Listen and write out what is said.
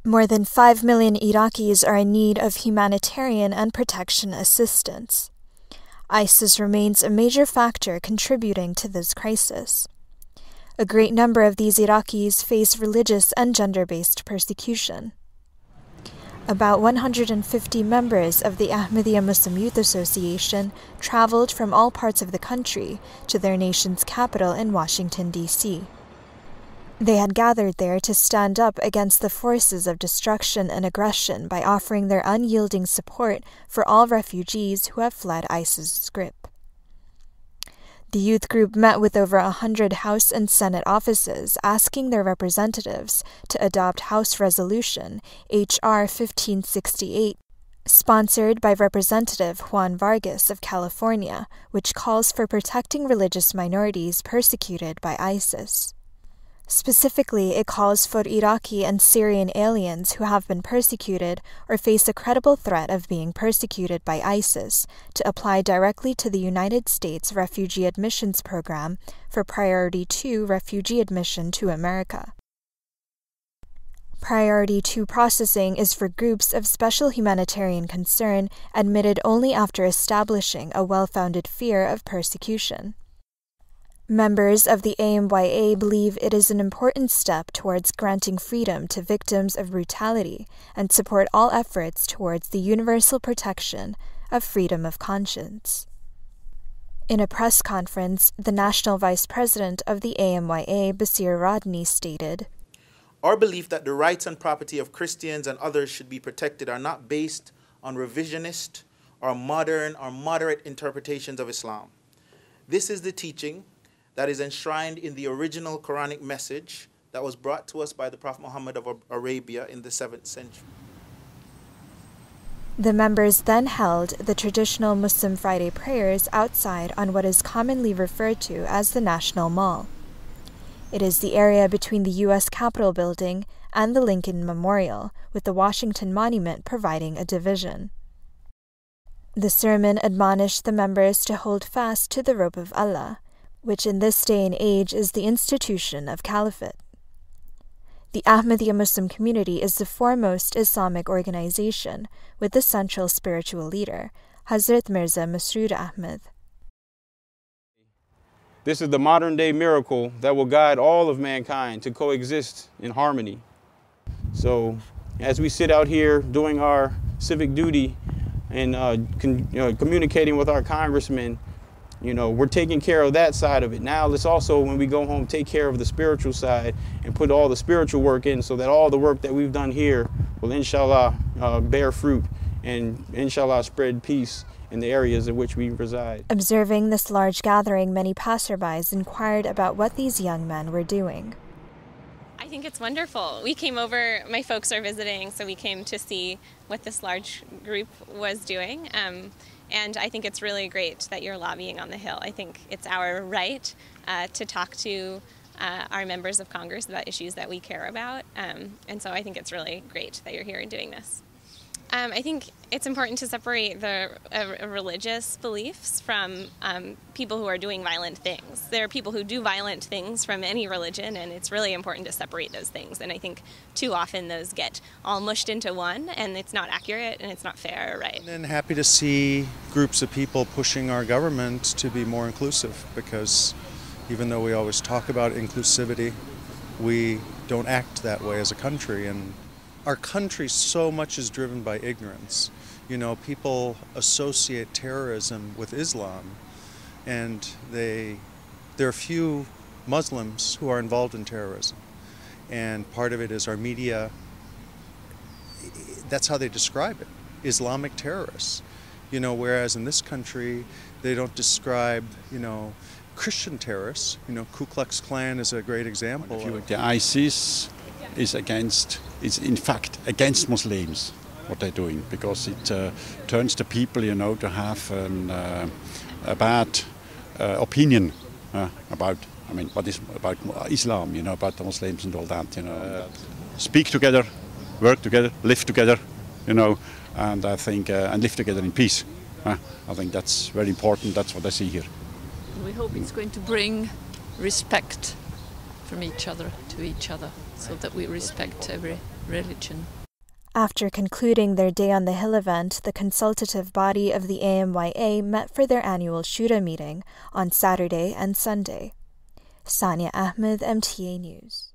More than 5 million Iraqis are in need of humanitarian and protection assistance. ISIS remains a major factor contributing to this crisis. A great number of these Iraqis face religious and gender-based persecution. About 150 members of the Ahmadiyya Muslim Youth Association traveled from all parts of the country to their nation's capital in Washington, D.C. They had gathered there to stand up against the forces of destruction and aggression by offering their unyielding support for all refugees who have fled ISIS's grip. The youth group met with over 100 House and Senate offices, asking their representatives to adopt House Resolution H.R. 1568, sponsored by Representative Juan Vargas of California, which calls for protecting religious minorities persecuted by ISIS. Specifically, it calls for Iraqi and Syrian aliens who have been persecuted or face a credible threat of being persecuted by ISIS to apply directly to the United States Refugee Admissions Program for Priority 2 refugee admission to America. Priority 2 processing is for groups of special humanitarian concern admitted only after establishing a well-founded fear of persecution. Members of the AMYA believe it is an important step towards granting freedom to victims of brutality and support all efforts towards the universal protection of freedom of conscience. In a press conference, the National Vice President of the AMYA, Basir Rodney, stated, "Our belief that the rights and property of Christians and others should be protected are not based on revisionist or modern or moderate interpretations of Islam. This is the teaching that is enshrined in the original Quranic message that was brought to us by the Prophet Muhammad of Arabia in the 7th century. The members then held the traditional Muslim Friday prayers outside on what is commonly referred to as the National Mall. It is the area between the U.S. Capitol building and the Lincoln Memorial, with the Washington Monument providing a division. The sermon admonished the members to hold fast to the rope of Allah, which in this day and age is the institution of caliphate. The Ahmadiyya Muslim Community is the foremost Islamic organization, with the central spiritual leader, Hazrat Mirza Masroor Ahmad. This is the modern-day miracle that will guide all of mankind to coexist in harmony. So, as we sit out here doing our civic duty and communicating with our congressmen, we're taking care of that side of it. Now let's also, when we go home, take care of the spiritual side and put all the spiritual work in so that all the work that we've done here will, inshallah, bear fruit and, inshallah, spread peace in the areas in which we reside. Observing this large gathering, many passerbys inquired about what these young men were doing. I think it's wonderful. We came over, my folks are visiting, so we came to see what this large group was doing. And I think it's really great that you're lobbying on the Hill. I think it's our right to talk to our members of Congress about issues that we care about. And so I think it's really great that you're here and doing this. I think it's important to separate the religious beliefs from people who are doing violent things. There are people who do violent things from any religion, and it's really important to separate those things. And I think too often those get all mushed into one, and it's not accurate, and it's not fair or right. And happy to see groups of people pushing our government to be more inclusive, because even though we always talk about inclusivity, we don't act that way as a country. And our country so much is driven by ignorance. People associate terrorism with Islam, and there are few Muslims who are involved in terrorism. And part of it is our media, that's how they describe it, Islamic terrorists. Whereas in this country, they don't describe, Christian terrorists. Ku Klux Klan is a great example. The ISIS is in fact against Muslims, what they're doing, because it turns the people, to have a bad opinion about, what is about Islam, about the Muslims and all that, Speak together, work together, live together, and I think, and live together in peace. I think that's very important. That's what I see here. We hope it's going to bring respect from each other to each other, so that we respect every religion. After concluding their Day on the Hill event, the consultative body of the AMYA met for their annual Shura meeting on Saturday and Sunday. Sania Ahmed, MTA News.